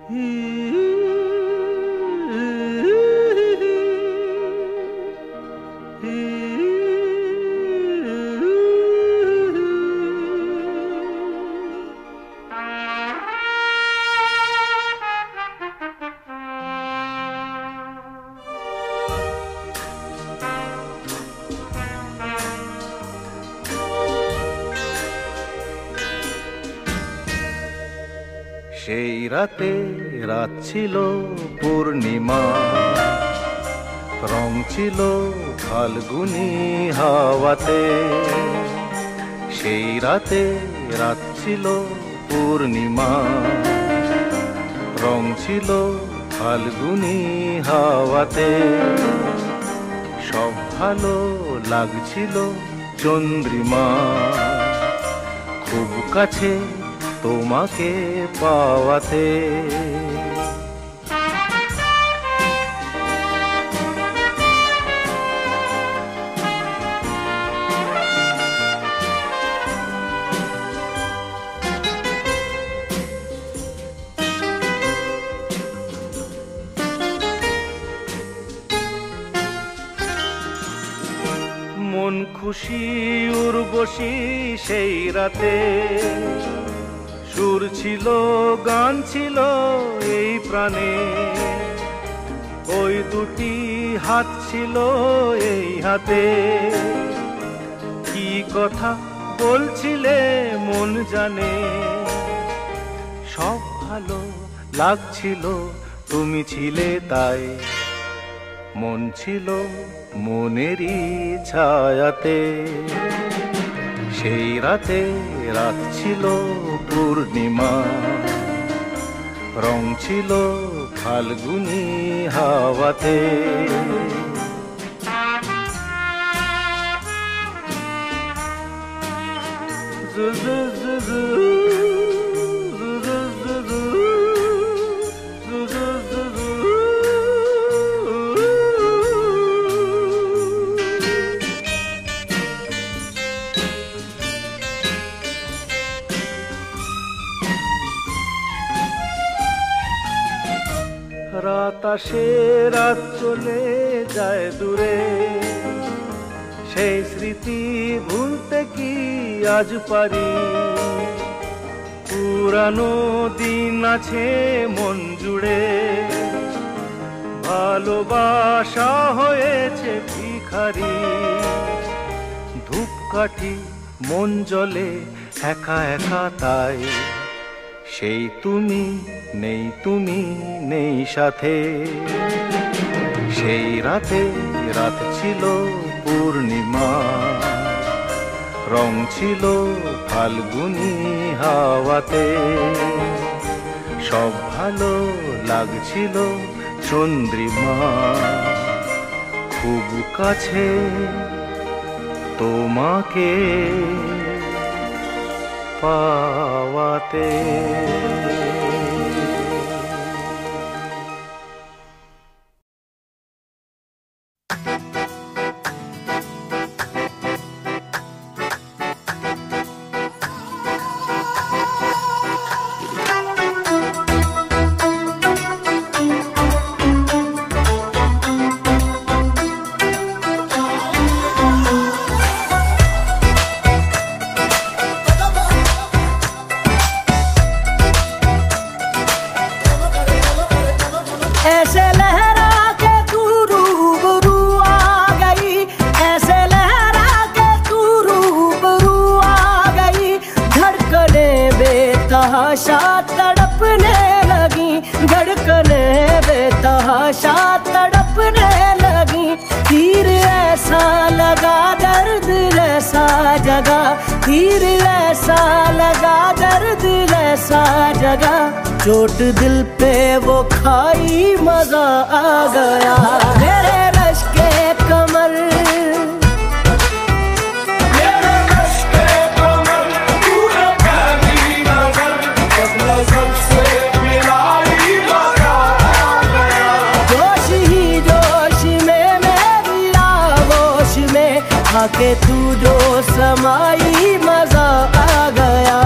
সেই রাতে রাত ছিল পূর্ণিমা, রং ছিল ফাল্গুনি হাওয়াতে। সেই রাতে রাত ছিল পূর্ণিমা, রং ছিল ফাল্গুনি হাওয়াতে। সব ভালো লাগছিল চন্দ্রিমা, খুব কাছে তোমাকে পাওয়াতে। মন খুশি উর্বশী সেই রাতে, সুর ছিল গান ছিল এই প্রাণে। ওই দুটি হাত ছিল এই হাতে, কি কথা বলছিলে মন জানে। সব ভালো লাগছিল তুমি ছিলে তাই, মন ছিল মনেরই ছায়াতে। সেই রাতে রাত ছিল পূর্ণিমা, রং ছিল ফাল্গুনি হাওয়াতে। রাত আসে রাত চলে যায় দূরে, সেই স্মৃতি ভুলতে কি আজ পারি। পুরানো দিন আছে মন জুড়ে, ভালোবাসা হয়েছে ভিখারি। ধূপকাঠি মন জ্বলে একা একা তাই, সেই তুমি নেই, তুমি নেই সাথে। সেই রাতে রাত ছিল পূর্ণিমা, রং ছিল ফাল্গুনি হাওয়াতে। সব ভালো লাগছিল চন্দ্রিমা, খুব কাছে তোমাকে পাওয়াতে। ऐसे लहरा के तू रूबरू आ गई, ऐसे लहरा के तू रूबरू आ गई। धड़कने बेतहाशा तड़पने लगी, धड़कने बेतहाशा तड़पने लगी। तीर ऐसा लगा दर्द ऐसा जगा, तीर ऐसा लगा दर्द ऐसा जगा। चोट दिल पे वो खाई मजा आ गया। मेरे रश के कमर, मेरे रश के कमर, पूरा पहली नजर, जब नजर से मिलाई मजा आ गया। जोश ही जोश में मेरी आगोश में आके तू जो समाई मजा आ गया।